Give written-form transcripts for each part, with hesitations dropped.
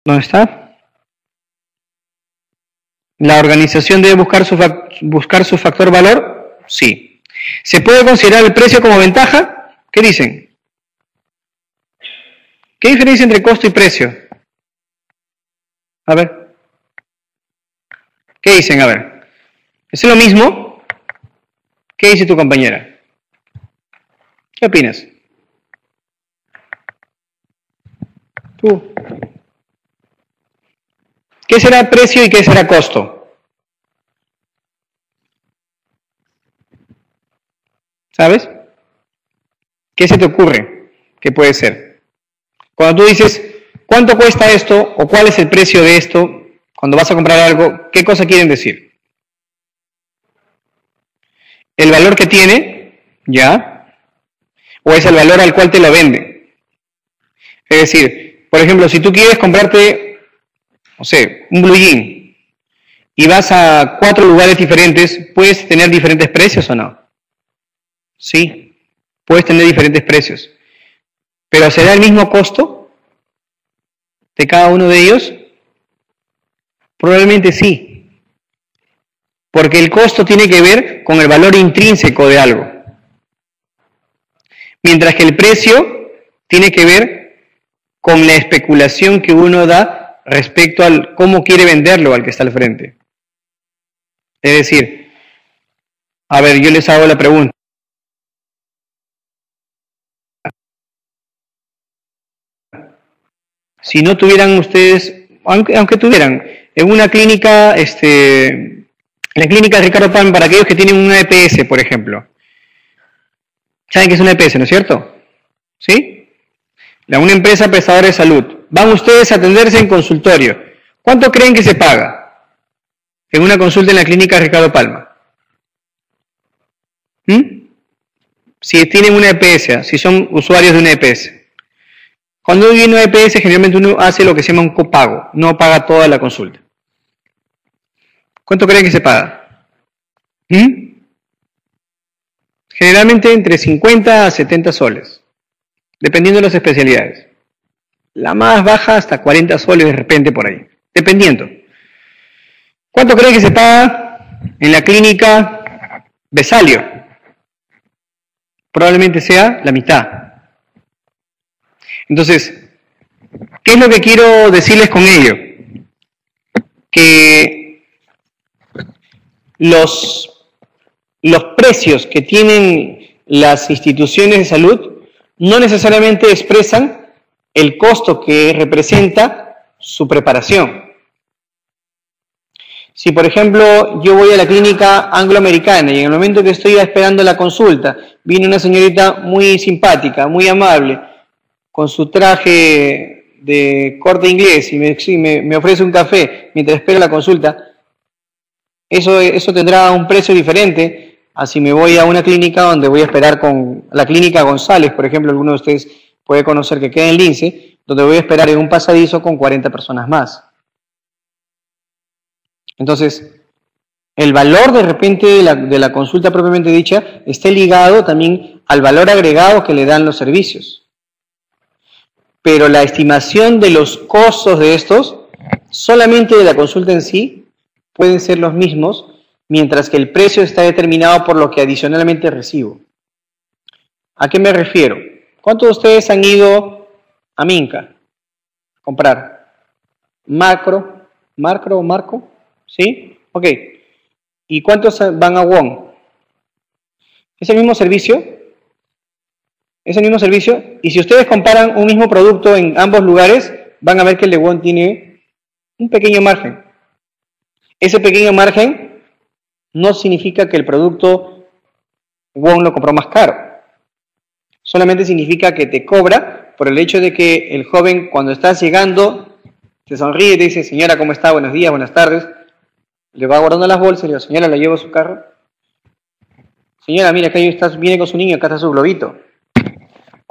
¿Dónde está? ¿La organización debe buscar su factor valor? Sí. ¿Se puede considerar el precio como ventaja? ¿Qué dicen? ¿Qué diferencia entre costo y precio? A ver. ¿Qué dicen? A ver. ¿Es lo mismo? ¿Qué dice tu compañera? ¿Qué opinas? Tú. ¿Qué será precio y qué será costo? ¿Sabes? ¿Qué se te ocurre? ¿Qué puede ser? Cuando tú dices, ¿cuánto cuesta esto? ¿O cuál es el precio de esto? Cuando vas a comprar algo, ¿qué cosa quieren decir? ¿El valor que tiene? ¿Ya? ¿O es el valor al cual te lo venden? Es decir, por ejemplo, si tú quieres comprarte, no sé, un blue jean y vas a 4 lugares diferentes, ¿puedes tener diferentes precios o no? Sí, puedes tener diferentes precios. ¿Pero será el mismo costo de cada uno de ellos? Probablemente sí. Porque el costo tiene que ver con el valor intrínseco de algo. Mientras que el precio tiene que ver con la especulación que uno da respecto al cómo quiere venderlo al que está al frente. Es decir, a ver, yo les hago la pregunta. Si no tuvieran ustedes, aunque tuvieran, en una clínica, en la clínica de Ricardo Palma, para aquellos que tienen una EPS, por ejemplo. ¿Saben qué es una EPS, no es cierto? ¿Sí? Una empresa prestadora de salud. Van ustedes a atenderse en consultorio. ¿Cuánto creen que se paga en una consulta en la clínica de Ricardo Palma? Si tienen una EPS, si son usuarios de una EPS. Cuando uno viene a una EPS, generalmente uno hace lo que se llama un copago, no paga toda la consulta. ¿Cuánto creen que se paga? Generalmente entre 50 a 70 soles, dependiendo de las especialidades. La más baja hasta 40 soles de repente por ahí, dependiendo. ¿Cuánto creen que se paga en la clínica Besalio? Probablemente sea la mitad. Entonces, ¿qué es lo que quiero decirles con ello? Que los precios que tienen las instituciones de salud no necesariamente expresan el costo que representa su preparación. Si, por ejemplo, yo voy a la clínica angloamericana y en el momento que estoy esperando la consulta, viene una señorita muy simpática, muy amable, con su traje de corte inglés y me ofrece un café mientras espero la consulta, eso tendrá un precio diferente a si me voy a una clínica donde voy a esperar con la clínica González, por ejemplo, alguno de ustedes puede conocer que queda en Lince, donde voy a esperar en un pasadizo con 40 personas más. Entonces, el valor de repente de la consulta propiamente dicha está ligado también al valor agregado que le dan los servicios. Pero la estimación de los costos de estos, solamente de la consulta en sí, pueden ser los mismos, mientras que el precio está determinado por lo que adicionalmente recibo. ¿A qué me refiero? ¿Cuántos de ustedes han ido a Minca a comprar? ¿Marco? ¿Sí? Ok. ¿Y cuántos van a Wong? ¿Es el mismo servicio? Es el mismo servicio, y si ustedes comparan un mismo producto en ambos lugares, van a ver que el de Wong tiene un pequeño margen. Ese pequeño margen no significa que el producto Wong lo compró más caro. Solamente significa que te cobra por el hecho de que el joven, cuando estás llegando, te sonríe y te dice, señora, ¿cómo está? Buenos días, buenas tardes. Le va guardando las bolsas y le dice, señora, ¿la llevo a su carro? Señora, mira, acá viene con su niño, acá está su globito.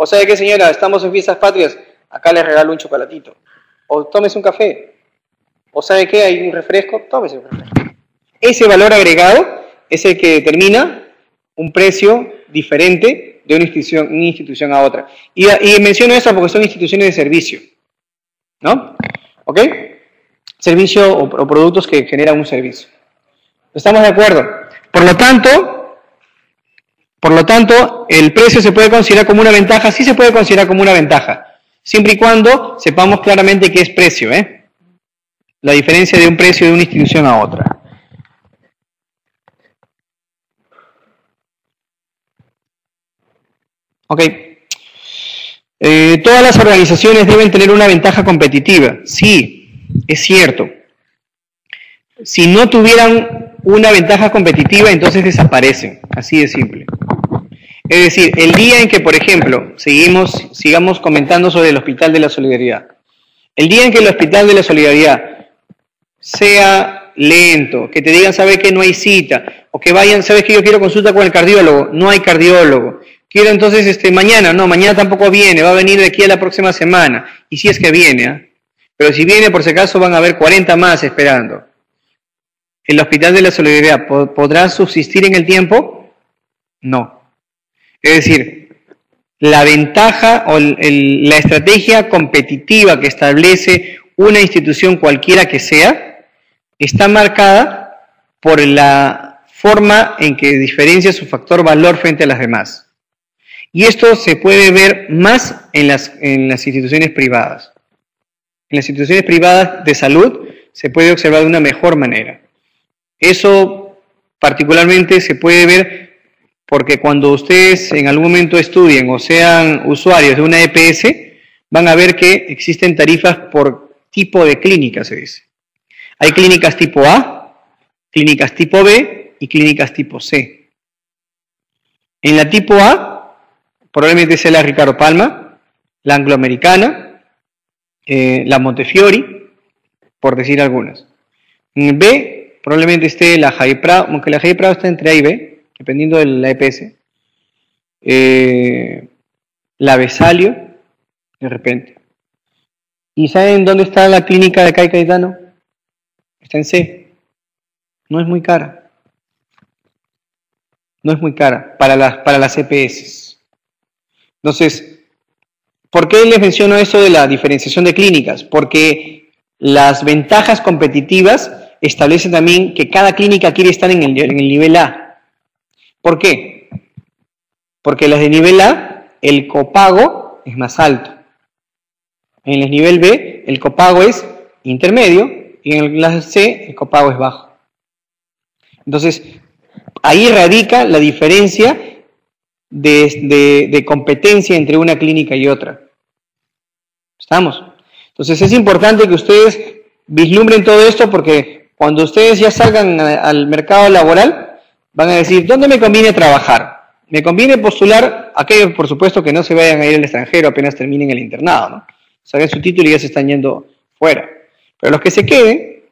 O sea, ¿qué, señora? Estamos en fiestas patrias, acá le regalo un chocolatito. O tómese un café. O ¿sabe qué? Hay un refresco, tómese un refresco. Ese valor agregado es el que determina un precio diferente de una institución a otra. Y menciono eso porque son instituciones de servicio, ¿no? ¿Ok? Servicio o productos que generan un servicio. ¿Estamos de acuerdo? Por lo tanto, el precio se puede considerar como una ventaja, sí se puede considerar como una ventaja, siempre y cuando sepamos claramente qué es precio, la diferencia de un precio de una institución a otra. Ok. Todas las organizaciones deben tener una ventaja competitiva. Sí, es cierto. Si no tuvieran una ventaja competitiva, entonces desaparecen. Así de simple. Es decir, el día en que, por ejemplo, sigamos comentando sobre el Hospital de la Solidaridad. El día en que el Hospital de la Solidaridad sea lento, que te digan, ¿sabes que no hay cita? O que vayan, ¿sabes que yo quiero consulta con el cardiólogo? No hay cardiólogo. Quiero entonces, mañana, no, mañana tampoco viene, va a venir de aquí a la próxima semana. Y si es que viene, Pero si viene, por si acaso, van a haber 40 más esperando. ¿El Hospital de la Solidaridad podrá subsistir en el tiempo? No. Es decir, la ventaja o la estrategia competitiva que establece una institución cualquiera que sea, está marcada por la forma en que diferencia su factor valor frente a las demás. Y esto se puede ver más en las instituciones privadas. En las instituciones privadas de salud se puede observar de una mejor manera. Eso particularmente se puede ver porque cuando ustedes en algún momento estudien o sean usuarios de una EPS, van a ver que existen tarifas por tipo de clínica, se dice. Hay clínicas tipo A, clínicas tipo B y clínicas tipo C. En la tipo A, probablemente sea la Ricardo Palma, la Angloamericana, la Montefiori, por decir algunas. En B, probablemente esté la Javier Prado, aunque la Javier Prado está entre A y B, dependiendo de la EPS. La Besalio, de repente. ¿Y saben dónde está la clínica de Cay Cayetano? Está en C. No es muy cara. No es muy cara para las EPS. Entonces, ¿por qué les menciono eso de la diferenciación de clínicas? Porque las ventajas competitivas establecen también que cada clínica quiere estar en el nivel A. ¿Por qué? Porque las de nivel A, el copago es más alto. En el nivel B, el copago es intermedio y en la C, el copago es bajo. Entonces, ahí radica la diferencia de competencia entre una clínica y otra. ¿Estamos? Entonces es importante que ustedes vislumbren todo esto porque cuando ustedes ya salgan al mercado laboral van a decir, ¿dónde me conviene trabajar? Me conviene postular aquellos, por supuesto, que no se vayan a ir al extranjero apenas terminen el internado, ¿no? Saben su título y ya se están yendo fuera. Pero los que se queden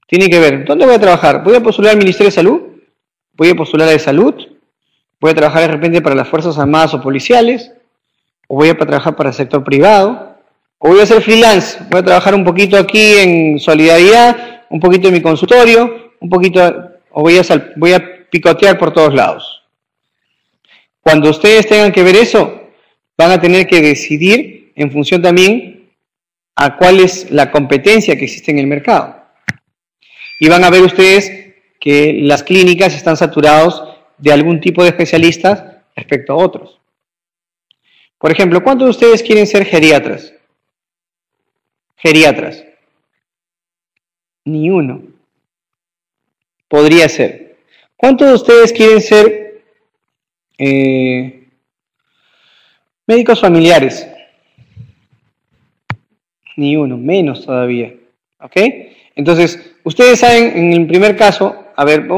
tienen que ver, ¿dónde voy a trabajar? ¿Voy a postular al Ministerio de Salud? ¿Voy a postular a de Salud? ¿Voy a trabajar de repente para las Fuerzas Armadas o policiales? ¿O voy a trabajar para el sector privado? ¿O voy a hacer freelance? ¿Voy a trabajar un poquito aquí en Solidaridad, un poquito en mi consultorio, un poquito, o voy a picotear por todos lados? Cuando ustedes tengan que ver eso, van a tener que decidir en función también a cuál es la competencia que existe en el mercado. Y van a ver ustedes que las clínicas están saturadas de algún tipo de especialistas respecto a otros. Por ejemplo, ¿cuántos de ustedes quieren ser geriatras? Geriatras. Ni uno. Podría ser. ¿Cuántos de ustedes quieren ser médicos familiares? Ni uno, menos todavía. ¿Ok? Entonces, ustedes saben, en el primer caso, a ver,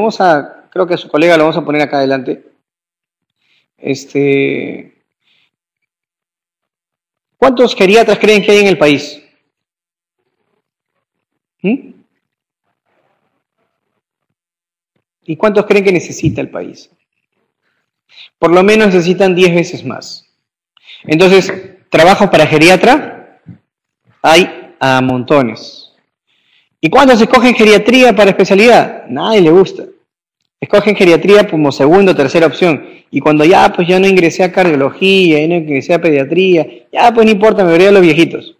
creo que a su colega lo vamos a poner acá adelante. ¿Cuántos geriatras creen que hay en el país? ¿Y cuántos creen que necesita el país? Por lo menos necesitan 10 veces más. Entonces, trabajos para geriatra hay a montones. ¿Y cuántos escogen geriatría para especialidad? Nadie le gusta. Escogen geriatría como segunda o tercera opción. Y cuando ya no ingresé a cardiología, ya no ingresé a pediatría, ya pues no importa, me veré a los viejitos.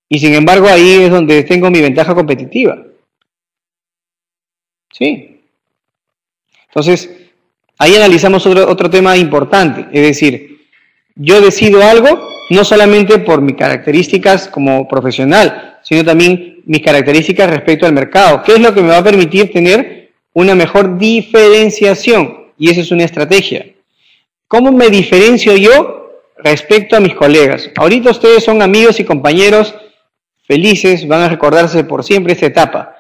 Y sin embargo ahí es donde tengo mi ventaja competitiva. ¿Sí? Entonces, ahí analizamos otro tema importante. Es decir, yo decido algo no solamente por mis características como profesional, sino también mis características respecto al mercado. ¿Qué es lo que me va a permitir tener una mejor diferenciación? Y esa es una estrategia. ¿Cómo me diferencio yo respecto a mis colegas? Ahorita ustedes son amigos y compañeros felices, van a recordarse por siempre esta etapa.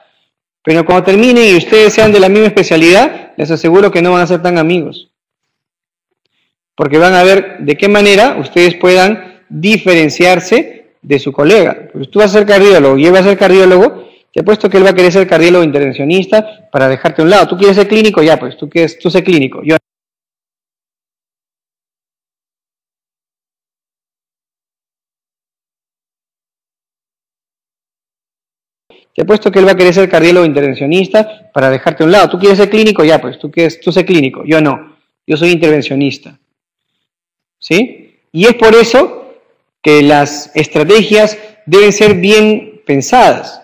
Pero cuando terminen y ustedes sean de la misma especialidad, les aseguro que no van a ser tan amigos. Porque van a ver de qué manera ustedes puedan diferenciarse de su colega. Pues tú vas a ser cardiólogo y él va a ser cardiólogo, te apuesto que él va a querer ser cardiólogo intervencionista para dejarte a un lado. Tú quieres ser clínico, ya pues, tú sé clínico. Yo te apuesto que él va a querer ser cardiólogo intervencionista para dejarte a un lado. Tú quieres ser clínico, ya pues, tú sé clínico. Yo no, yo soy intervencionista. ¿Sí? Y es por eso que las estrategias deben ser bien pensadas.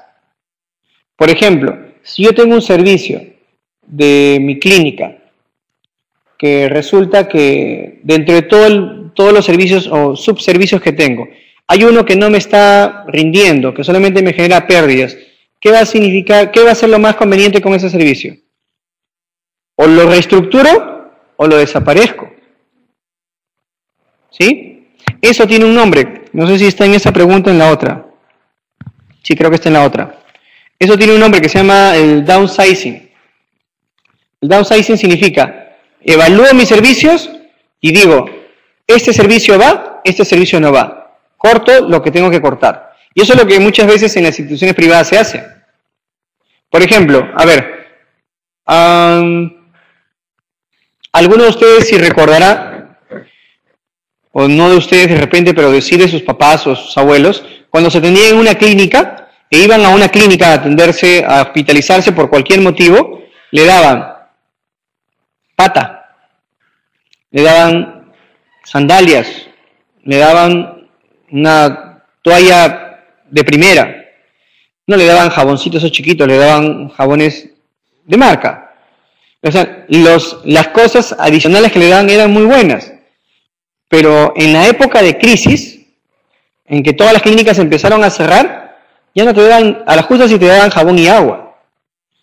Por ejemplo, si yo tengo un servicio de mi clínica que resulta que dentro de todos los servicios o subservicios que tengo, hay uno que no me está rindiendo, que solamente me genera pérdidas, ¿qué va a significar? ¿Qué va a ser lo más conveniente con ese servicio? O lo reestructuro o lo desaparezco. ¿Sí? Eso tiene un nombre. No sé si está en esa pregunta o en la otra. Sí, creo que está en la otra. Eso tiene un nombre que se llama el downsizing. El downsizing significa, evalúo mis servicios y digo, este servicio va, este servicio no va. Corto lo que tengo que cortar. Y eso es lo que muchas veces en las instituciones privadas se hace. Por ejemplo, a ver, alguno de ustedes, si recordará, o no de ustedes de repente, pero de sí de sus papás o sus abuelos, cuando se atendían en una clínica, e iban a una clínica a atenderse, a hospitalizarse por cualquier motivo, le daban pata, le daban sandalias, le daban una toalla de primera, no le daban jaboncitos esos chiquitos, le daban jabones de marca. O sea, las cosas adicionales que le daban eran muy buenas. Pero en la época de crisis, en que todas las clínicas empezaron a cerrar, ya no te daban, a las justas sí te daban jabón y agua.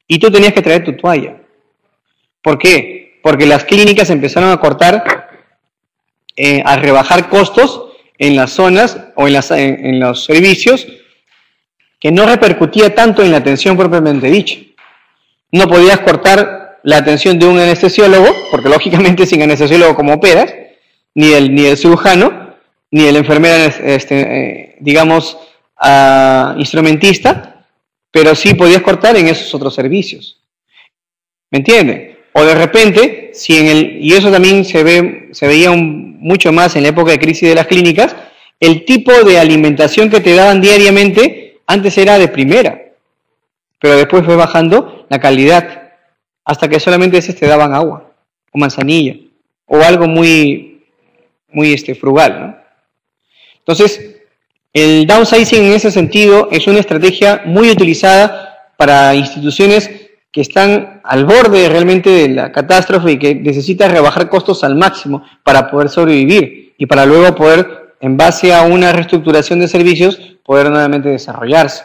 Y tú tenías que traer tu toalla. ¿Por qué? Porque las clínicas empezaron a cortar, a rebajar costos en las zonas o en los servicios que no repercutía tanto en la atención propiamente dicha. No podías cortar la atención de un anestesiólogo, porque lógicamente sin anestesiólogo como operas, ni el cirujano, ni el enfermero, digamos, instrumentista, pero sí podías cortar en esos otros servicios. ¿Me entienden? O de repente, y eso también se veía mucho más en la época de crisis de las clínicas, el tipo de alimentación que te daban diariamente antes era de primera, pero después fue bajando la calidad, hasta que solamente te daban agua, o manzanilla, o algo muy frugal, ¿no? Entonces, el downsizing en ese sentido es una estrategia muy utilizada para instituciones que están al borde realmente de la catástrofe y que necesitan rebajar costos al máximo para poder sobrevivir y para luego poder, en base a una reestructuración de servicios, poder nuevamente desarrollarse.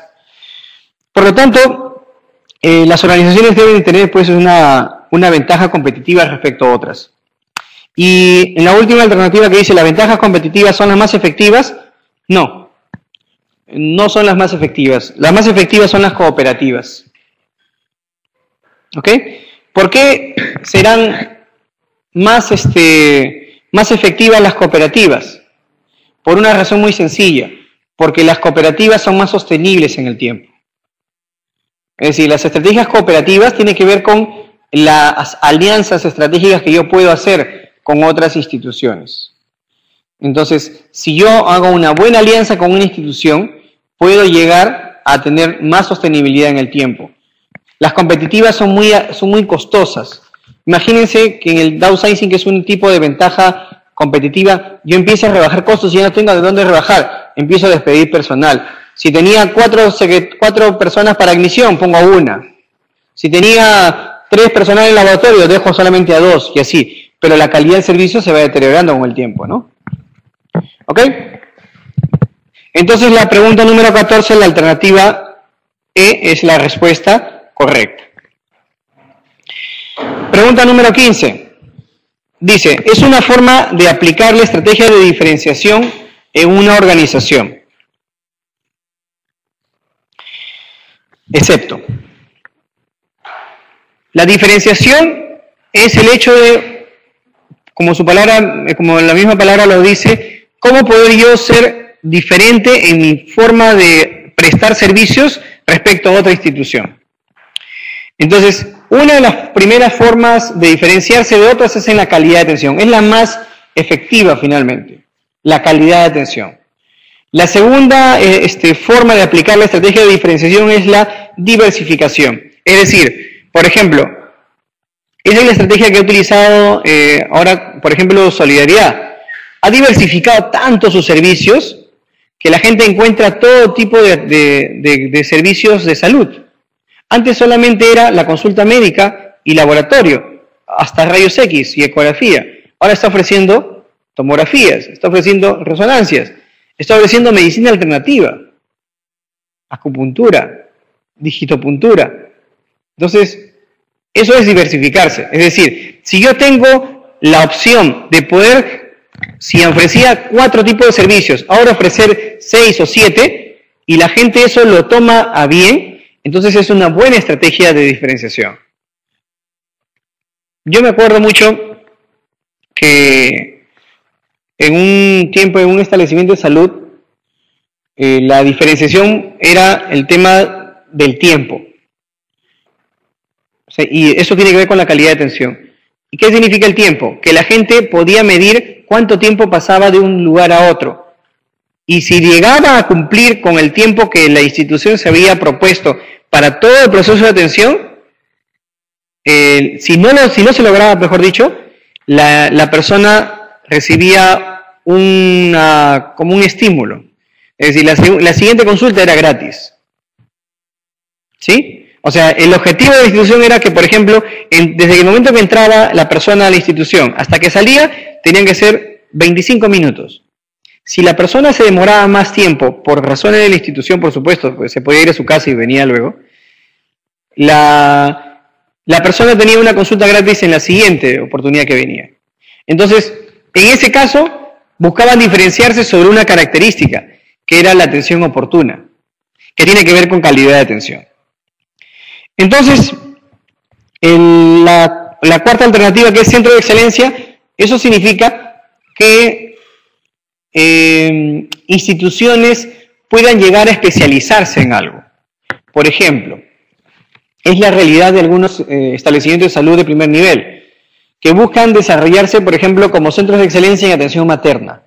Por lo tanto, las organizaciones deben tener pues una ventaja competitiva respecto a otras. Y en la última alternativa que dice, ¿las ventajas competitivas son las más efectivas? No, no son las más efectivas. Las más efectivas son las cooperativas. ¿Ok? ¿Por qué serán más efectivas las cooperativas? Por una razón muy sencilla, porque las cooperativas son más sostenibles en el tiempo. Es decir, las estrategias cooperativas tienen que ver con las alianzas estratégicas que yo puedo hacer con otras instituciones. Entonces, si yo hago una buena alianza con una institución, puedo llegar a tener más sostenibilidad en el tiempo. Las competitivas son muy costosas. Imagínense que en el downsizing, que es un tipo de ventaja competitiva, yo empiezo a rebajar costos y ya no tengo de dónde rebajar. Empiezo a despedir personal. Si tenía cuatro personas para admisión, pongo a una. Si tenía 3 personas en el laboratorio, dejo solamente a 2 y así. Pero la calidad del servicio se va deteriorando con el tiempo, ¿no? ¿Ok? Entonces la pregunta número 14, la alternativa E, es la respuesta correcta. Pregunta número 15. Dice, es una forma de aplicar la estrategia de diferenciación en una organización. Excepto. La diferenciación es el hecho de, como la misma palabra lo dice, cómo poder yo ser diferente en mi forma de prestar servicios respecto a otra institución. Entonces, una de las primeras formas de diferenciarse de otras es en la calidad de atención. Es la más efectiva finalmente, la calidad de atención. La segunda forma de aplicar la estrategia de diferenciación es la diversificación. Es decir, por ejemplo, esa es la estrategia que ha utilizado ahora, por ejemplo, Solidaridad. Ha diversificado tanto sus servicios que la gente encuentra todo tipo de servicios de salud. Antes solamente era la consulta médica y laboratorio, hasta rayos X y ecografía. Ahora está ofreciendo tomografías, está ofreciendo resonancias, está ofreciendo medicina alternativa, acupuntura, digitopuntura. Entonces, eso es diversificarse. Es decir, si yo tengo la opción de poder, si ofrecía 4 tipos de servicios, ahora ofrecer 6 o 7, y la gente eso lo toma a bien, entonces es una buena estrategia de diferenciación. Yo me acuerdo mucho que en un tiempo, en un establecimiento de salud, la diferenciación era el tema del tiempo. O sea, y eso tiene que ver con la calidad de atención. ¿Y qué significa el tiempo? Que la gente podía medir cuánto tiempo pasaba de un lugar a otro. Y si llegaba a cumplir con el tiempo que la institución se había propuesto para todo el proceso de atención, si no se lograba, mejor dicho, la persona recibía como un estímulo. Es decir, la siguiente consulta era gratis. ¿Sí? O sea, el objetivo de la institución era que, por ejemplo, desde el momento que entraba la persona a la institución hasta que salía, tenían que ser 25 minutos. Si la persona se demoraba más tiempo, por razones de la institución, por supuesto, pues se podía ir a su casa y venía luego, la persona tenía una consulta gratis en la siguiente oportunidad que venía. Entonces, en ese caso, buscaban diferenciarse sobre una característica, que era la atención oportuna, que tiene que ver con calidad de atención. Entonces, la cuarta alternativa, que es centro de excelencia, eso significa que instituciones puedan llegar a especializarse en algo. Por ejemplo, es la realidad de algunos establecimientos de salud de primer nivel, que buscan desarrollarse, por ejemplo, como centros de excelencia en atención materna.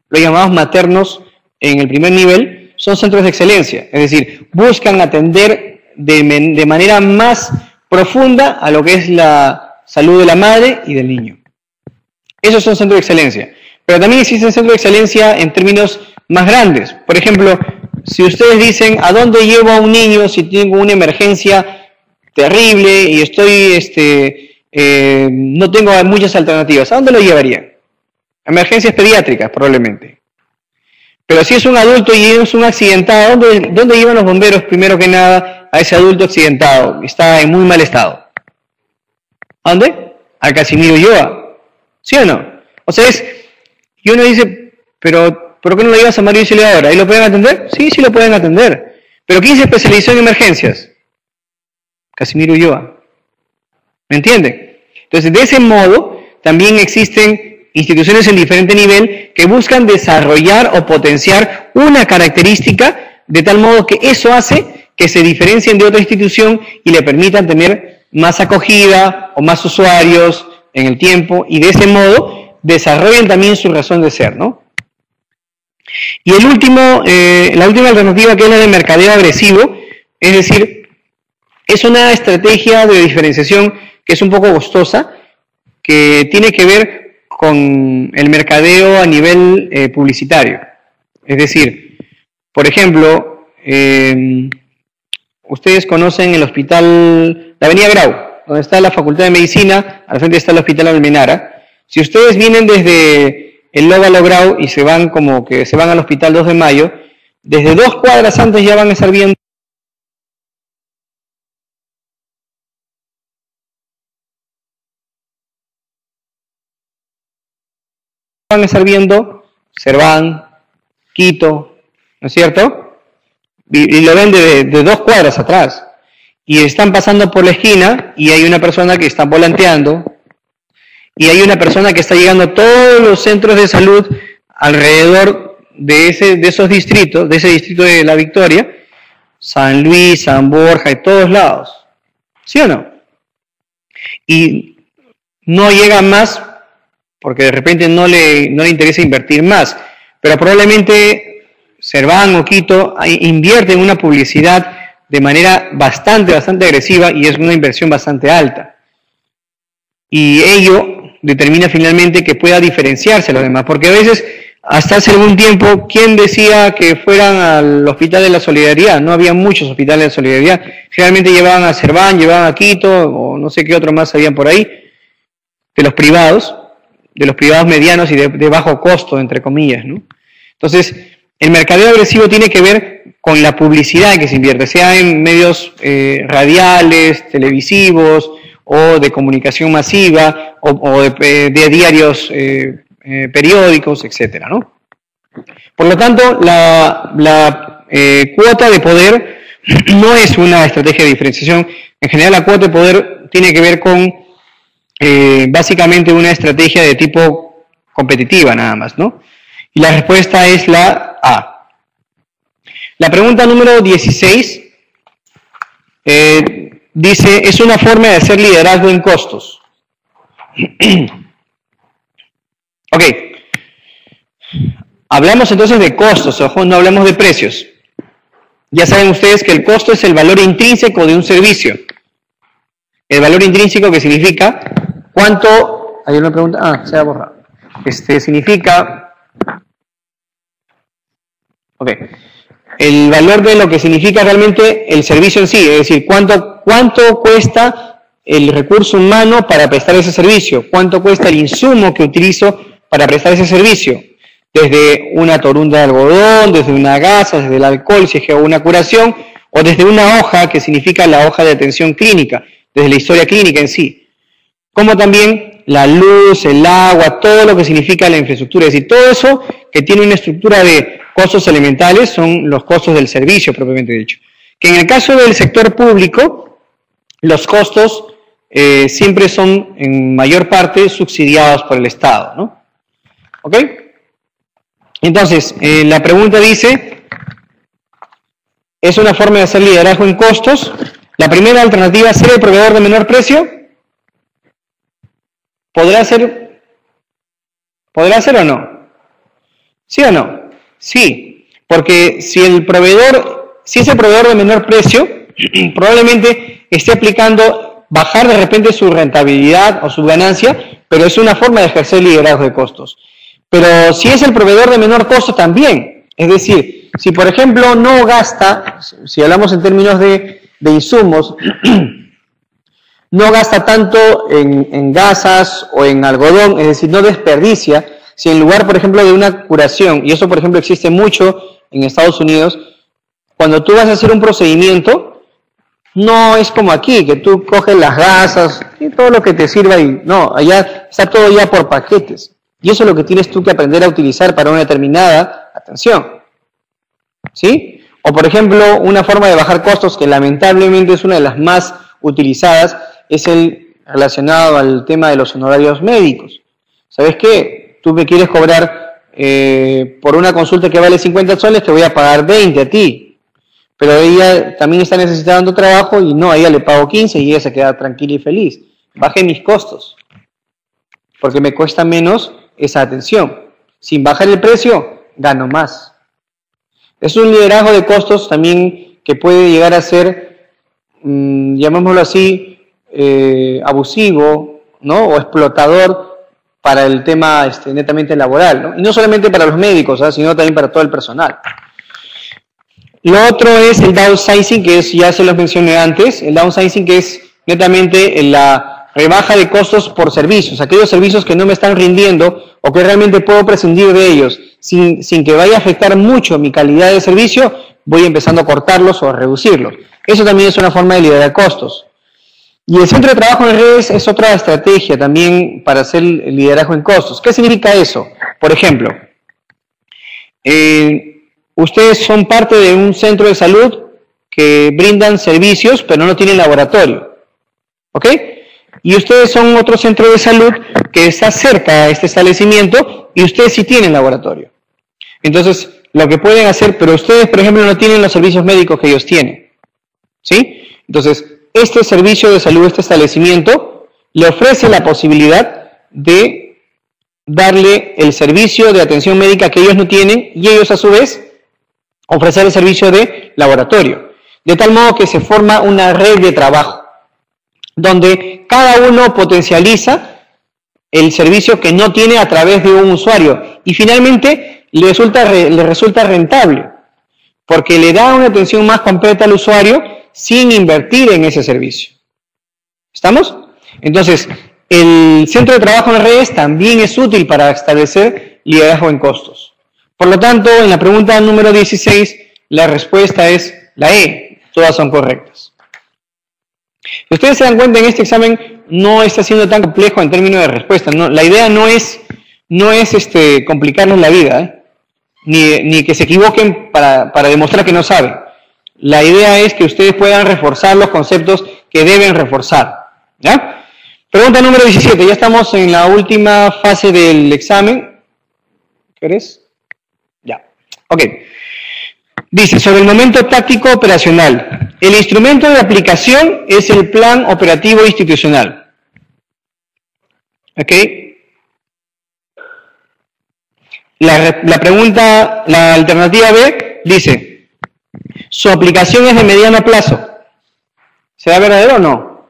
Los llamados maternos en el primer nivel son centros de excelencia, es decir, buscan atender de manera más profunda a lo que es la salud de la madre y del niño. Esos son centros de excelencia. Pero también existen centros de excelencia en términos más grandes. Por ejemplo, si ustedes dicen, ¿a dónde llevo a un niño si tengo una emergencia terrible y no tengo muchas alternativas? ¿A dónde lo llevarían? Emergencias pediátricas, probablemente. Pero si es un adulto y es un accidentado, ¿dónde llevan los bomberos primero que nada a ese adulto accidentado? Está en muy mal estado. ¿A dónde? A Casimiro Ulloa. ¿Sí o no? O sea, y uno dice, pero ¿por qué no lo llevas a Mario Auxiliadora? ¿Ahí lo pueden atender? Sí, sí lo pueden atender. ¿Pero quién se especializó en emergencias? Casimiro Ulloa. ¿Me entienden? Entonces, de ese modo, también existen instituciones en diferente nivel que buscan desarrollar o potenciar una característica de tal modo que eso hace que se diferencien de otra institución y le permitan tener más acogida o más usuarios en el tiempo, y de ese modo desarrollen también su razón de ser, ¿no? Y la última alternativa, que es la de mercadeo agresivo, es decir, es una estrategia de diferenciación que es un poco costosa, que tiene que ver con el mercadeo a nivel publicitario. Es decir, por ejemplo, ustedes conocen el hospital, la Avenida Grau, donde está la Facultad de Medicina, al frente está el Hospital Almenara. Si ustedes vienen desde el Lóbalo Grau y se van como que se van al Hospital 2 de Mayo, desde 2 cuadras antes ya van a estar viendo Serván, Quito, ¿no es cierto? Y lo ven de 2 cuadras atrás. Y están pasando por la esquina y hay una persona que está volanteando y hay una persona que está llegando a todos los centros de salud alrededor de esos distritos, de ese distrito de La Victoria, San Luis, San Borja, de todos lados. ¿Sí o no? Y no llega más porque de repente no le interesa invertir más, pero probablemente Serván o Quito invierten en una publicidad de manera bastante agresiva y es una inversión bastante alta. Y ello determina finalmente que pueda diferenciarse a los demás, porque a veces, hasta hace algún tiempo, ¿quién decía que fueran al Hospital de la Solidaridad? No había muchos hospitales de solidaridad. Generalmente llevaban a Serván, llevaban a Quito, o no sé qué otro más habían por ahí, de los privados medianos y de bajo costo, entre comillas, ¿no? Entonces, el mercadeo agresivo tiene que ver con la publicidad que se invierte, sea en medios radiales, televisivos, o de comunicación masiva, o de diarios periódicos, etcétera, ¿no? Por lo tanto, la cuota de poder no es una estrategia de diferenciación. En general, la cuota de poder tiene que ver con básicamente una estrategia de tipo competitiva nada más, ¿no? Y la respuesta es la A. La pregunta número 16 dice, es una forma de hacer liderazgo en costos. Ok. Hablamos entonces de costos, ojo, no hablamos de precios. Ya saben ustedes que el costo es el valor intrínseco de un servicio. El valor intrínseco, que significa cuánto... Hay una pregunta, se ha borrado. Significa... Ok. El valor de lo que significa realmente el servicio en sí, es decir, cuánto cuesta el recurso humano para prestar ese servicio, cuánto cuesta el insumo que utilizo para prestar ese servicio, desde una torunda de algodón, desde una gasa, desde el alcohol, si es que hago una curación, o desde una hoja, que significa la hoja de atención clínica, desde la historia clínica en sí, como también la luz, el agua, todo lo que significa la infraestructura, es decir, todo eso que tiene una estructura de costos elementales son los costos del servicio propiamente dicho. Que en el caso del sector público, los costos siempre son en mayor parte subsidiados por el Estado, ¿no? ¿Ok? Entonces, la pregunta dice, ¿es una forma de hacer liderazgo en costos? La primera alternativa es ser el proveedor de menor precio. ¿Podrá ser o no? ¿Sí o no? Sí, porque si es el proveedor de menor precio, probablemente esté aplicando bajar de repente su rentabilidad o su ganancia, pero es una forma de ejercer liderazgo de costos. Pero si es el proveedor de menor costo también, es decir, si por ejemplo no gasta, si hablamos en términos de insumos, no gasta tanto en gasas o en algodón, es decir, no desperdicia, si en lugar, por ejemplo, de una curación, y eso, por ejemplo, existe mucho en Estados Unidos, cuando tú vas a hacer un procedimiento, no es como aquí, que tú coges las gasas y todo lo que te sirva, y no, allá está todo ya por paquetes. Y eso es lo que tienes tú que aprender a utilizar para una determinada atención. ¿Sí? O, por ejemplo, una forma de bajar costos que lamentablemente es una de las más utilizadas, es el relacionado al tema de los honorarios médicos. ¿Sabes qué? Tú me quieres cobrar por una consulta que vale 50 soles, te voy a pagar 20 a ti. Pero ella también está necesitando trabajo y no, a ella le pago 15 y ella se queda tranquila y feliz. Bajé mis costos, porque me cuesta menos esa atención. Sin bajar el precio, gano más. Es un liderazgo de costos también que puede llegar a ser, llamémoslo así, abusivo, ¿no? O explotador para el tema netamente laboral, ¿no? Y no solamente para los médicos, sino también para todo el personal. Lo otro es el downsizing, que es, ya se los mencioné antes, el downsizing, que es netamente la rebaja de costos por servicios, aquellos servicios que no me están rindiendo o que realmente puedo prescindir de ellos sin que vaya a afectar mucho mi calidad de servicio, voy empezando a cortarlos o a reducirlos. Eso también es una forma de liderar costos. Y el centro de trabajo en redes es otra estrategia también para hacer el liderazgo en costos. ¿Qué significa eso? Por ejemplo, ustedes son parte de un centro de salud que brindan servicios, pero no tienen laboratorio. ¿Ok? Y ustedes son otro centro de salud que está cerca a este establecimiento y ustedes sí tienen laboratorio. Entonces, lo que pueden hacer, pero ustedes, por ejemplo, no tienen los servicios médicos que ellos tienen. ¿Sí? Entonces, este servicio de salud, este establecimiento, le ofrece la posibilidad de darle el servicio de atención médica que ellos no tienen y ellos, a su vez, ofrecer el servicio de laboratorio. De tal modo que se forma una red de trabajo, donde cada uno potencializa el servicio que no tiene a través de un usuario y finalmente le resulta rentable porque le da una atención más completa al usuario sin invertir en ese servicio. ¿Estamos? Entonces, el centro de trabajo en redes también es útil para establecer liderazgo en costos. Por lo tanto, en la pregunta número 16, la respuesta es la E. Todas son correctas. Si ustedes se dan cuenta, en este examen no está siendo tan complejo en términos de respuesta. No, la idea no es complicarles la vida, ni que se equivoquen para demostrar que no saben. La idea es que ustedes puedan reforzar los conceptos que deben reforzar. ¿Ya? Pregunta número 17. Ya estamos en la última fase del examen. ¿Qué eres? Ya. Ok. Dice, sobre el momento táctico operacional. El instrumento de aplicación es el plan operativo institucional. ¿Ok? La pregunta, la alternativa B, dice, ¿su aplicación es de mediano plazo? ¿Será verdadero o no?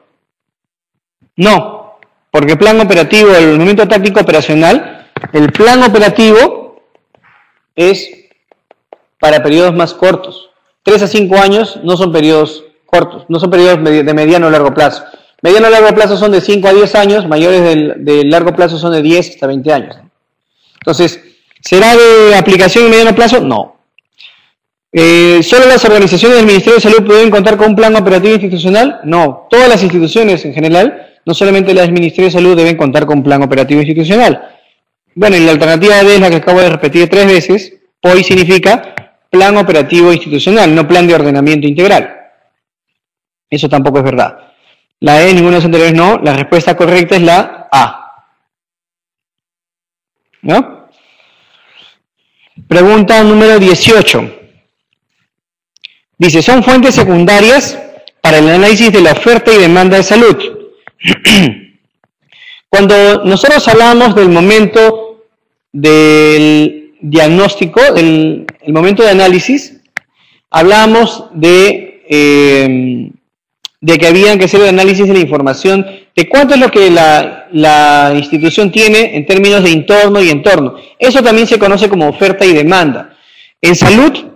No, porque el plan operativo, el momento táctico operacional, el plan operativo es para periodos más cortos. 3 a 5 años no son periodos cortos, no son periodos de mediano o largo plazo. Mediano o largo plazo son de 5 a 10 años, mayores de largo plazo son de 10 hasta 20 años. Entonces, ¿será de aplicación en mediano plazo? No. ¿Solo las organizaciones del Ministerio de Salud pueden contar con un plan operativo institucional? No. Todas las instituciones en general, no solamente las del Ministerio de Salud, deben contar con un plan operativo institucional. Bueno, y la alternativa D es la que acabo de repetir 3 veces. POI significa plan operativo institucional, no plan de ordenamiento integral. Eso tampoco es verdad. La E, ninguno de los anteriores no. La respuesta correcta es la A. ¿No? Pregunta número 18. Dice, son fuentes secundarias para el análisis de la oferta y demanda de salud. Cuando nosotros hablamos del momento del diagnóstico, el momento de análisis, hablamos de que había que hacer el análisis de la información, de cuánto es lo que la institución tiene en términos de entorno y entorno. Eso también se conoce como oferta y demanda. En salud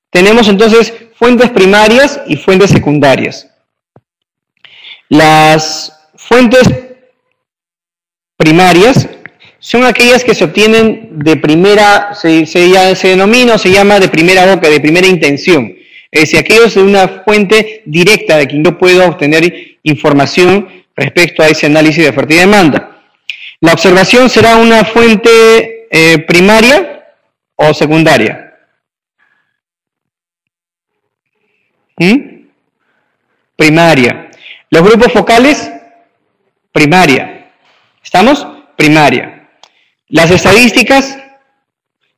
tenemos entonces fuentes primarias y fuentes secundarias. Las fuentes primarias son aquellas que se obtienen de primera, se denomina o se llama de primera boca, de primera intención. Es decir, aquellos de una fuente directa de quien yo puedo obtener información respecto a ese análisis de oferta y demanda. La observación será una fuente primaria o secundaria. Primaria. Los grupos focales, primaria. ¿Estamos? Primaria. Las estadísticas,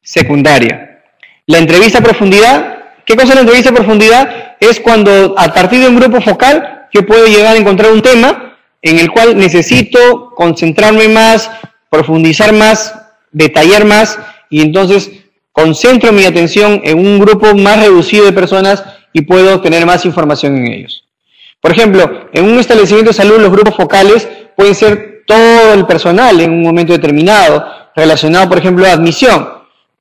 secundaria. La entrevista a profundidad, ¿qué cosa es la entrevista a profundidad? Es cuando a partir de un grupo focal yo puedo llegar a encontrar un tema en el cual necesito concentrarme más, profundizar más, detallar más y entonces concentro mi atención en un grupo más reducido de personas y puedo obtener más información en ellos. Por ejemplo, en un establecimiento de salud los grupos focales pueden ser todo el personal en un momento determinado, relacionado, por ejemplo, a admisión.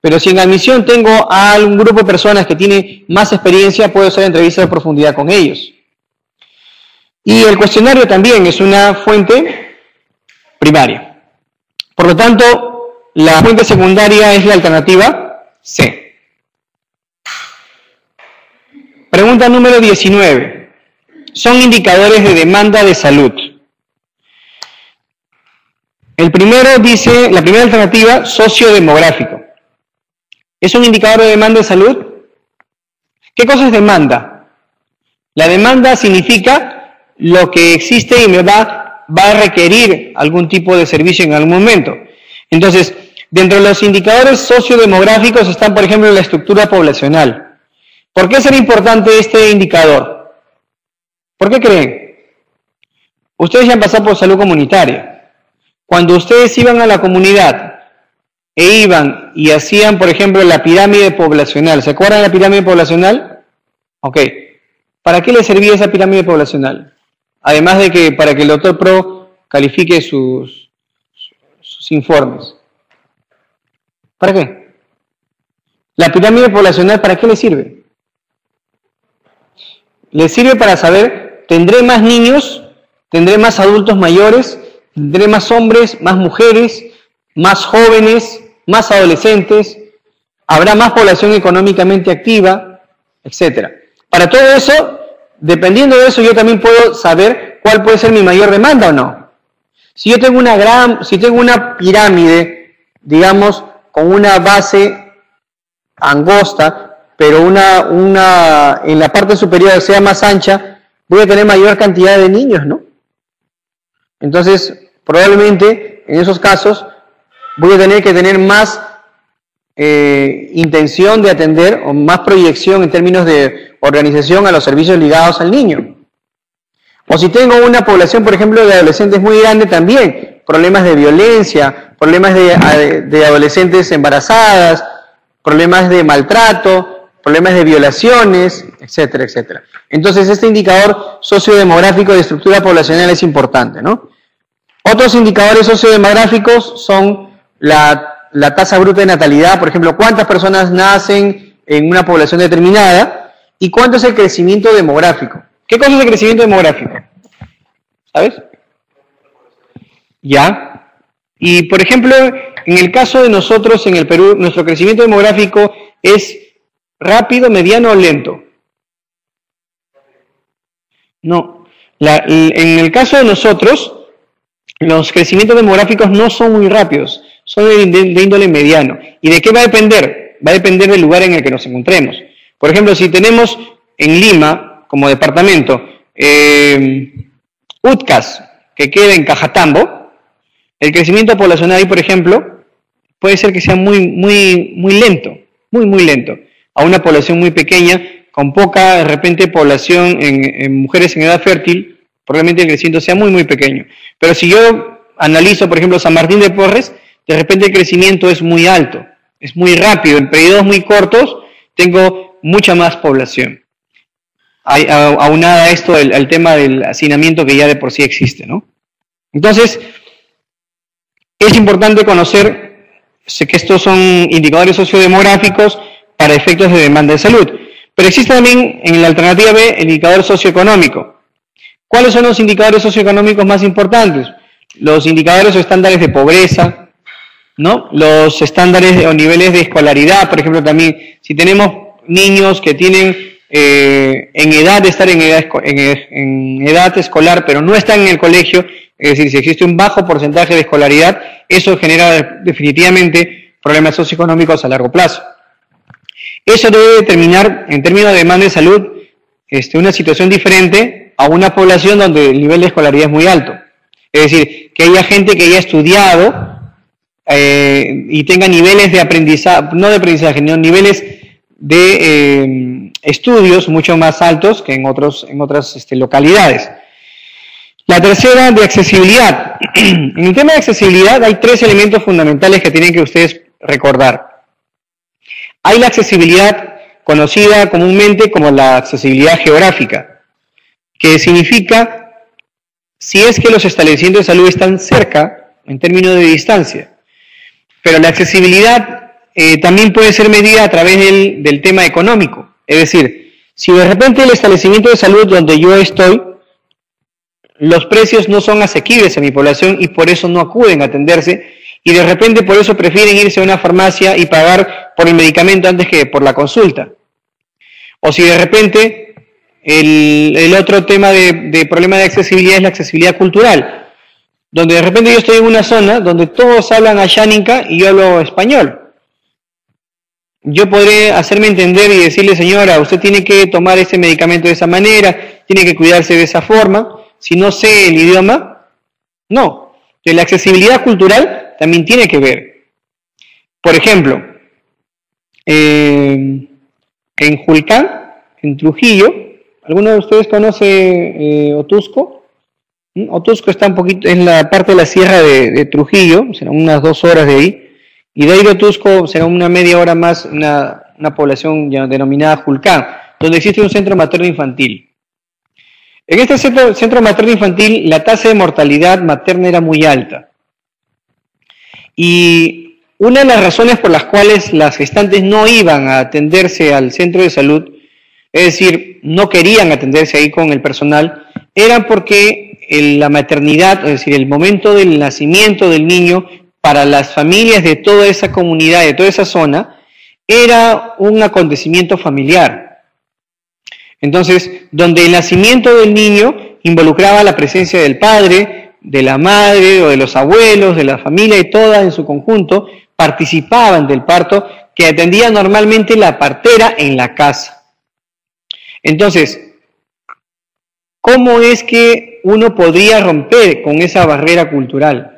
Pero si en admisión tengo a un grupo de personas que tiene más experiencia, puedo hacer entrevistas de profundidad con ellos. Y el cuestionario también es una fuente primaria. Por lo tanto, la fuente secundaria es la alternativa C. Pregunta número 19. Son indicadores de demanda de salud. El primero dice, la primera alternativa, sociodemográfico. ¿Es un indicador de demanda de salud? ¿Qué cosa es demanda? La demanda significa lo que existe y me va a requerir algún tipo de servicio en algún momento. Entonces, dentro de los indicadores sociodemográficos están, por ejemplo, la estructura poblacional. ¿Por qué será importante este indicador? ¿Por qué creen? Ustedes ya han pasado por salud comunitaria. Cuando ustedes iban a la comunidad e iban y hacían, por ejemplo, la pirámide poblacional, ¿se acuerdan de la pirámide poblacional? Ok. ¿Para qué le servía esa pirámide poblacional? Además de que para que el doctor Pro califique sus informes. ¿Para qué? La pirámide poblacional, ¿para qué le sirve? Le sirve para saber, ¿tendré más niños? ¿Tendré más adultos mayores? ¿Tendré más hombres, más mujeres, más jóvenes, más adolescentes? ¿Habrá más población económicamente activa? Etcétera. Para todo eso, dependiendo de eso, yo también puedo saber cuál puede ser mi mayor demanda o no. Si yo tengo una pirámide, digamos, con una base angosta, pero en la parte superior sea más ancha, voy a tener mayor cantidad de niños, ¿no? Entonces, probablemente, en esos casos, voy a tener que tener más intención de atender o más proyección en términos de organización a los servicios ligados al niño. O si tengo una población, por ejemplo, de adolescentes muy grande también, problemas de violencia, problemas de adolescentes embarazadas, problemas de maltrato, problemas de violaciones, etcétera, etcétera. Entonces, este indicador sociodemográfico de estructura poblacional es importante, ¿no? Otros indicadores sociodemográficos son la tasa bruta de natalidad, por ejemplo, cuántas personas nacen en una población determinada y cuánto es el crecimiento demográfico. ¿Qué cosa es el crecimiento demográfico? ¿Sabes? ¿Ya? Y, por ejemplo, en el caso de nosotros en el Perú, nuestro crecimiento demográfico es rápido, mediano o lento. No. En el caso de nosotros, los crecimientos demográficos no son muy rápidos, son de índole mediano. ¿Y de qué va a depender? Va a depender del lugar en el que nos encontremos. Por ejemplo, si tenemos en Lima, como departamento, Utcas, que queda en Cajatambo, el crecimiento poblacional ahí, por ejemplo, puede ser que sea muy lento, muy lento, a una población muy pequeña, con poca, de repente, población en mujeres en edad fértil, probablemente el crecimiento sea muy pequeño. Pero si yo analizo, por ejemplo, San Martín de Porres, de repente el crecimiento es muy alto, es muy rápido, en periodos muy cortos tengo mucha más población. Aunada a esto al tema del hacinamiento que ya de por sí existe, ¿no? Entonces, es importante conocer que estos son indicadores sociodemográficos para efectos de demanda de salud. Pero existe también en la alternativa B el indicador socioeconómico. ¿Cuáles son los indicadores socioeconómicos más importantes? Los indicadores o estándares de pobreza, ¿no? Los estándares o niveles de escolaridad, por ejemplo, también, si tenemos niños que tienen en edad de estar en edad escolar, pero no están en el colegio, es decir, si existe un bajo porcentaje de escolaridad, eso genera definitivamente problemas socioeconómicos a largo plazo. Eso debe determinar, en términos de demanda de salud, una situación diferente a una población donde el nivel de escolaridad es muy alto. Es decir, que haya gente que haya estudiado y tenga niveles de aprendizaje, no de aprendizaje, sino niveles de estudios mucho más altos que en otras localidades. La tercera, de accesibilidad. En el tema de accesibilidad hay tres elementos fundamentales que tienen que ustedes recordar. Hay la accesibilidad conocida comúnmente como la accesibilidad geográfica, que significa si es que los establecimientos de salud están cerca en términos de distancia. Pero la accesibilidad también puede ser medida a través del tema económico. Es decir, si de repente el establecimiento de salud donde yo estoy, los precios no son asequibles a mi población y por eso no acuden a atenderse, y de repente por eso prefieren irse a una farmacia y pagar por el medicamento antes que por la consulta. O si de repente el otro tema de problema de accesibilidad es la accesibilidad cultural, donde de repente yo estoy en una zona donde todos hablan Asháninka y yo hablo español. Yo podré hacerme entender y decirle, señora, usted tiene que tomar ese medicamento de esa manera, tiene que cuidarse de esa forma. Si no sé el idioma, no. Entonces, la accesibilidad cultural también tiene que ver. Por ejemplo, en Julcán, en Trujillo, ¿alguno de ustedes conoce Otusco? Otusco está un poquito en la parte de la sierra de Trujillo, serán unas 2 horas de ahí. Y de ahí de Otusco será una media hora más una población denominada Julcán, donde existe un centro materno infantil. En este centro materno infantil la tasa de mortalidad materna era muy alta. Y una de las razones por las cuales las gestantes no iban a atenderse al centro de salud, es decir, no querían atenderse ahí con el personal, era porque la maternidad, es decir, el momento del nacimiento del niño, para las familias de toda esa comunidad, de toda esa zona, era un acontecimiento familiar. Entonces, donde el nacimiento del niño involucraba la presencia del padre, de la madre o de los abuelos, de la familia y toda en su conjunto, participaban del parto que atendía normalmente la partera en la casa. Entonces, ¿cómo es que uno podría romper con esa barrera cultural?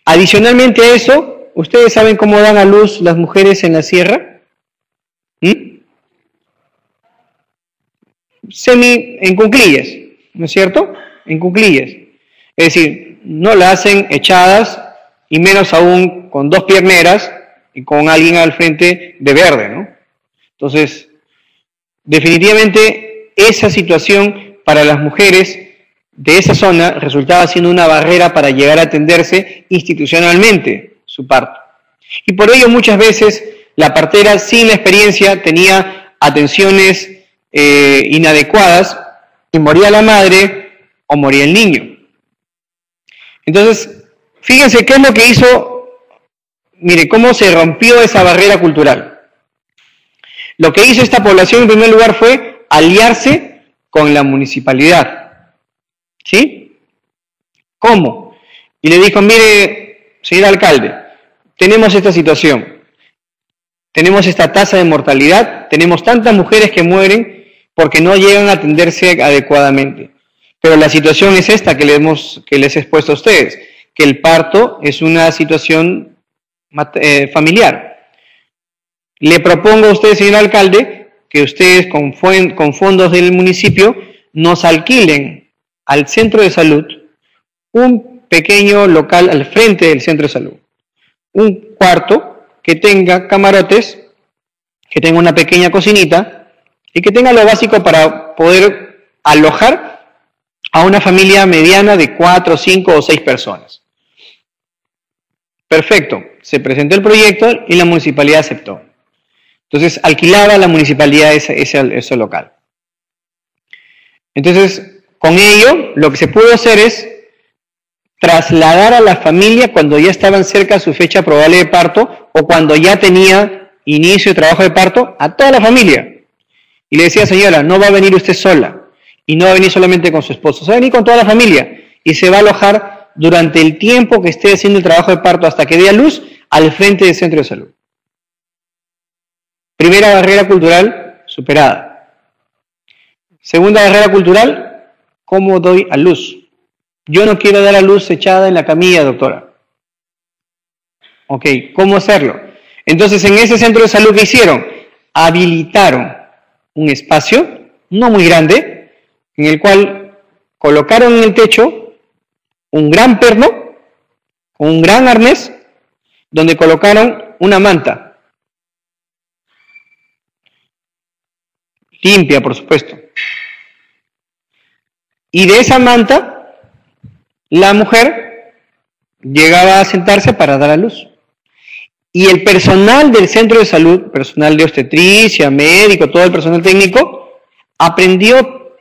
Adicionalmente a eso, ¿ustedes saben cómo dan a luz las mujeres en la sierra? En cuclillas, ¿no es cierto? En cuclillas. Es decir, no la hacen echadas y menos aún con 2 pierneras y con alguien al frente de verde, ¿no? Entonces, definitivamente esa situación para las mujeres de esa zona resultaba siendo una barrera para llegar a atenderse institucionalmente su parto. Y por ello muchas veces la partera sin la experiencia tenía atenciones inadecuadas y moría la madre o moría el niño. Entonces, fíjense qué es lo que hizo, mire, cómo se rompió esa barrera cultural. Lo que hizo esta población en primer lugar fue aliarse con la municipalidad. ¿Sí? ¿Cómo? Y le dijo, mire, señor alcalde, tenemos esta situación, tenemos esta tasa de mortalidad, tenemos tantas mujeres que mueren porque no llegan a atenderse adecuadamente. Pero la situación es esta que les he expuesto a ustedes, que el parto es una situación familiar. Le propongo a usted, señor alcalde, que ustedes con fondos del municipio nos alquilen al centro de salud un pequeño local al frente del centro de salud. Un cuarto que tenga camarotes, que tenga una pequeña cocinita y que tenga lo básico para poder alojar a una familia mediana de 4, 5 o 6 personas. Perfecto, se presentó el proyecto y la municipalidad aceptó. Entonces alquilaba la municipalidad ese local. Entonces, con ello, lo que se pudo hacer es trasladar a la familia cuando ya estaban cerca de su fecha probable de parto o cuando ya tenía inicio de trabajo de parto, a toda la familia. Y le decía, señora, no va a venir usted sola y no va a venir solamente con su esposo, se va a venir con toda la familia y se va a alojar durante el tiempo que esté haciendo el trabajo de parto hasta que dé a luz al frente del centro de salud. Primera barrera cultural superada. Segunda barrera cultural, ¿cómo doy a luz? Yo no quiero dar a luz echada en la camilla, doctora. Ok, ¿cómo hacerlo? Entonces, en ese centro de salud, ¿qué hicieron? Habilitaron un espacio, no muy grande, en el cual colocaron en el techo un gran perno, con un gran arnés, donde colocaron una manta. Limpia, por supuesto. Y de esa manta, la mujer llegaba a sentarse para dar a luz. Y el personal del centro de salud, personal de obstetricia, médico, todo el personal técnico, aprendió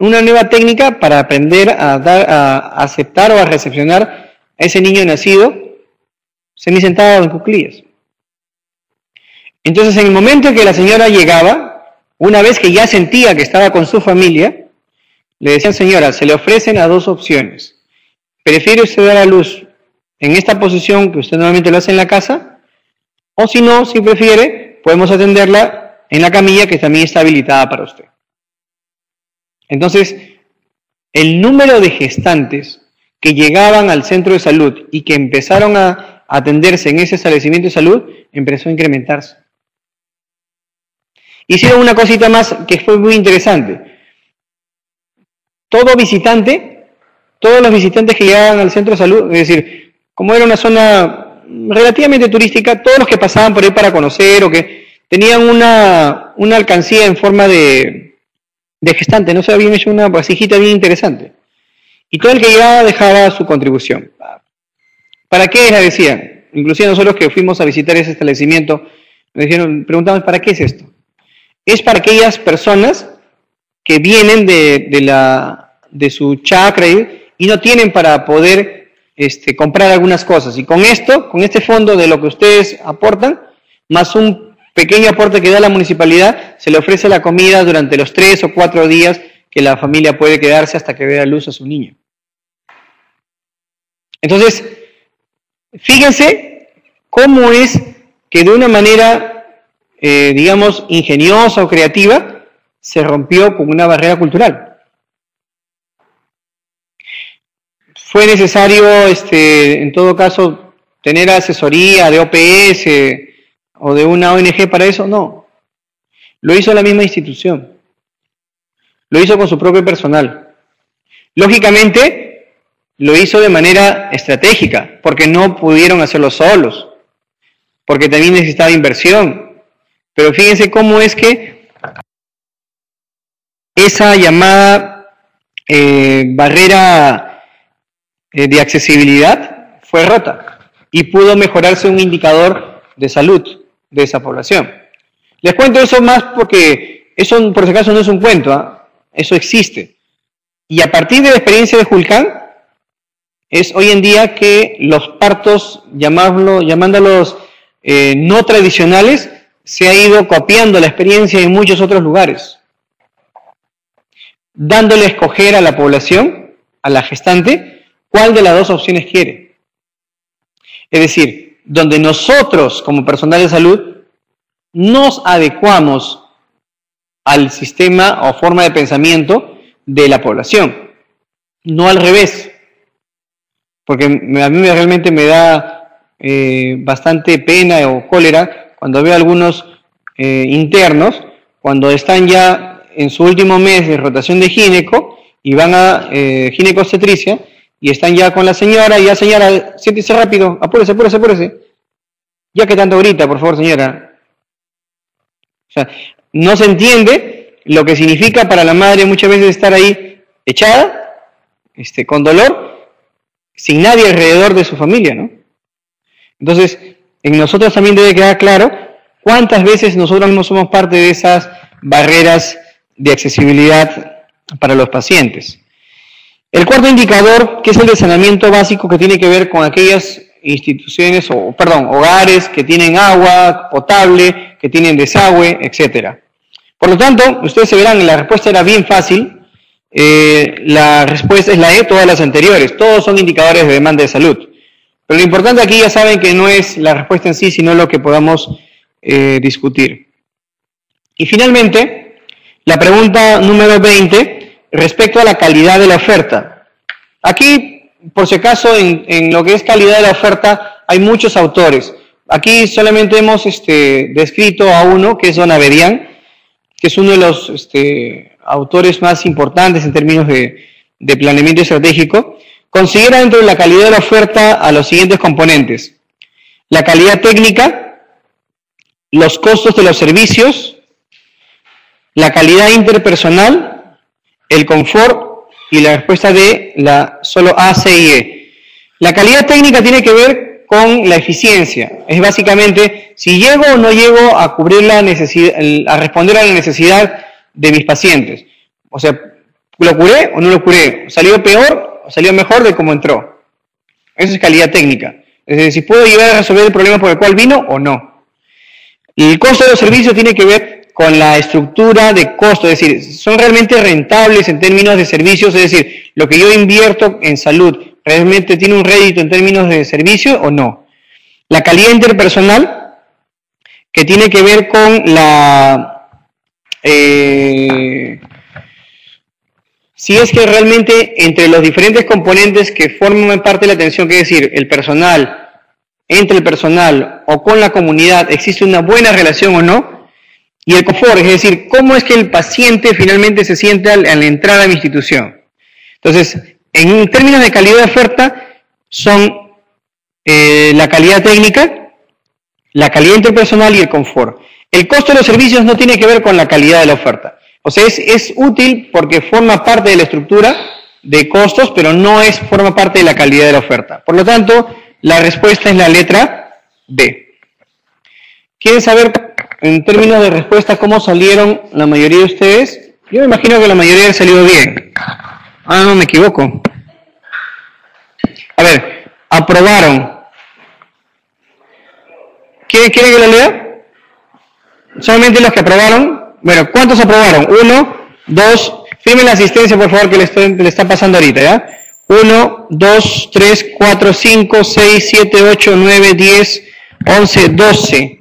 una nueva técnica para aprender a aceptar o a recepcionar a ese niño nacido semisentado en cuclillas. Entonces, en el momento en que la señora llegaba, una vez que ya sentía que estaba con su familia, le decían: señora, se le ofrecen a dos opciones. ¿Prefiere usted dar a luz en esta posición que usted normalmente lo hace en la casa? O si no, si prefiere, podemos atenderla en la camilla que también está habilitada para usted. Entonces, el número de gestantes que llegaban al centro de salud y que empezaron a atenderse en ese establecimiento de salud empezó a incrementarse. Hicieron una cosita más que fue muy interesante. Todos los visitantes que llegaban al centro de salud, es decir, como era una zona relativamente turística, todos los que pasaban por ahí para conocer o que tenían una alcancía en forma de gestante, no se habían hecho una vasijita bien interesante. Y todo el que llegaba dejaba su contribución. ¿Para qué la decían? Inclusive nosotros que fuimos a visitar ese establecimiento, preguntamos: ¿para qué es esto? Es para aquellas personas que vienen de su chacra y no tienen para poder comprar algunas cosas. Y con este fondo de lo que ustedes aportan, más un pequeño aporte que da la municipalidad, se le ofrece la comida durante los 3 o 4 días que la familia puede quedarse hasta que vea luz a su niño. Entonces, fíjense cómo es que de una manera, digamos, ingeniosa o creativa, se rompió con una barrera cultural. Fue necesario, en todo caso, tener asesoría de OPS o de una ONG para eso. No. Lo hizo la misma institución. Lo hizo con su propio personal. Lógicamente, lo hizo de manera estratégica, porque no pudieron hacerlo solos, porque también necesitaba inversión. Pero fíjense cómo es que esa llamada barrera de accesibilidad fue rota y pudo mejorarse un indicador de salud de esa población. Les cuento eso más porque eso, por si acaso, no es un cuento, ¿eh? Eso existe. Y a partir de la experiencia de Julcán, es hoy en día que los partos, llamándolos no tradicionales, se ha ido copiando la experiencia en muchos otros lugares, dándole a escoger a la población, a la gestante, cuál de las dos opciones quiere. Es decir, donde nosotros, como personal de salud, nos adecuamos al sistema o forma de pensamiento de la población, no al revés. Porque a mí realmente me da bastante pena o cólera cuando veo a algunos internos, cuando están ya en su último mes de rotación de gineco y van a gineco-obstetricia y están ya con la señora, y ya: señora, siéntese rápido, apúrese, apúrese, apúrese. Ya que tanto grita, por favor, señora. O sea, no se entiende lo que significa para la madre muchas veces estar ahí echada, con dolor, sin nadie alrededor de su familia, ¿no? Entonces, en nosotros también debe quedar claro cuántas veces nosotros no somos parte de esas barreras de accesibilidad para los pacientes. El cuarto indicador, que es el de saneamiento básico, que tiene que ver con aquellas instituciones, hogares que tienen agua potable, que tienen desagüe, etc. Por lo tanto, ustedes se verán, la respuesta era bien fácil. La respuesta es la de todas las anteriores. Todos son indicadores de demanda de salud. Pero lo importante aquí, ya saben, que no es la respuesta en sí, sino lo que podamos discutir. Y finalmente, la pregunta número 20, respecto a la calidad de la oferta. Aquí, por si acaso, en lo que es calidad de la oferta, hay muchos autores. Aquí solamente hemos descrito a uno, que es Don Abedian, que es uno de los autores más importantes en términos de planeamiento estratégico. Considera dentro de la calidad de la oferta a los siguientes componentes: la calidad técnica, los costos de los servicios, la calidad interpersonal, el confort y la respuesta de la solo A, C y E. La calidad técnica tiene que ver con la eficiencia. Es básicamente si llego o no llego a cubrir la necesidad, a responder a la necesidad de mis pacientes. O sea, ¿lo curé o no lo curé? ¿Salió peor o salió mejor de cómo entró? Eso es calidad técnica. Es decir, si puedo llegar a resolver el problema por el cual vino o no. Y el costo de los servicios tiene que ver con la estructura de costo, es decir, son realmente rentables en términos de servicios, es decir, lo que yo invierto en salud, ¿realmente tiene un rédito en términos de servicio o no? La calidad interpersonal, que tiene que ver con la... si es que realmente entre los diferentes componentes que forman parte de la atención, que es decir, el personal, entre el personal o con la comunidad, existe una buena relación o no, y el confort, es decir, cómo es que el paciente finalmente se siente al entrar a mi institución. Entonces, en términos de calidad de oferta, son la calidad técnica, la calidad interpersonal y el confort. El costo de los servicios no tiene que ver con la calidad de la oferta. O sea, es útil porque forma parte de la estructura de costos, pero no forma parte de la calidad de la oferta. Por lo tanto, la respuesta es la letra B. ¿Quieren saber en términos de respuesta cómo salieron la mayoría de ustedes? Yo me imagino que la mayoría han salido bien. Ah, no, me equivoco. A ver, aprobaron. ¿Quieren que lo lea? Solamente los que aprobaron. Bueno, ¿cuántos aprobaron? 1, 2, firmen la asistencia, por favor, que le está pasando ahorita, ¿ya? 1, 2, 3, 4, 5, 6, 7, 8, 9, 10, 11, 12.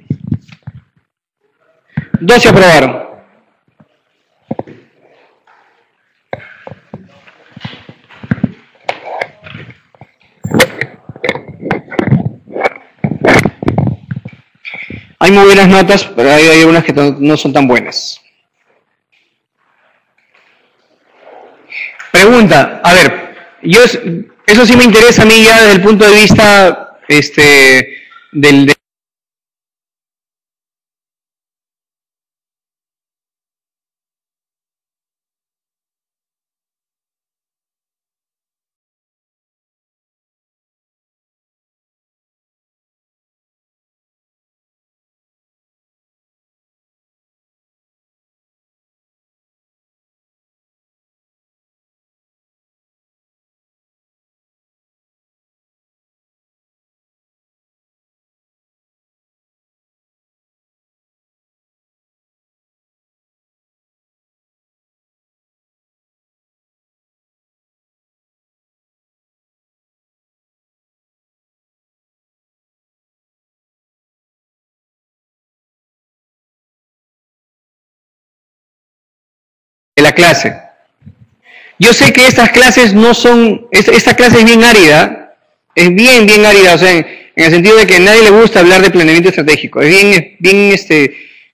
12 aprobaron. Hay muy buenas notas, pero hay algunas que no son tan buenas. Pregunta, a ver, eso sí me interesa a mí ya desde el punto de vista de la clase. Yo sé que estas clases no son, esta clase es bien árida, bien árida, o sea, en el sentido de que a nadie le gusta hablar de planeamiento estratégico, es bien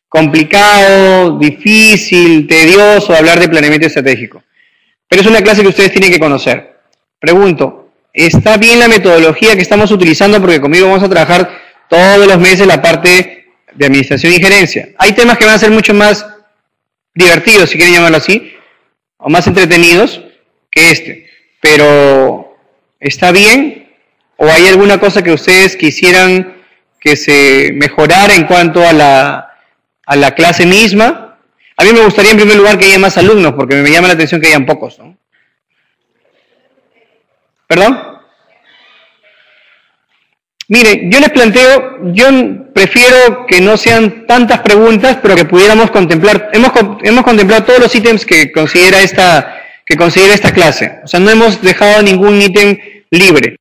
complicado, difícil, tedioso hablar de planeamiento estratégico. Pero es una clase que ustedes tienen que conocer. Pregunto, ¿está bien la metodología que estamos utilizando? Porque conmigo vamos a trabajar todos los meses la parte de administración y gerencia. Hay temas que van a ser mucho más divertidos, si quieren llamarlo así, o más entretenidos que pero ¿está bien? ¿O hay alguna cosa que ustedes quisieran que se mejorara en cuanto a la clase misma? A mí me gustaría en primer lugar que haya más alumnos, porque me llama la atención que hayan pocos, ¿no? ¿Perdón? Mire, yo les planteo, yo prefiero que no sean tantas preguntas, pero que pudiéramos contemplar, hemos contemplado todos los ítems que considera esta clase. O sea, no hemos dejado ningún ítem libre.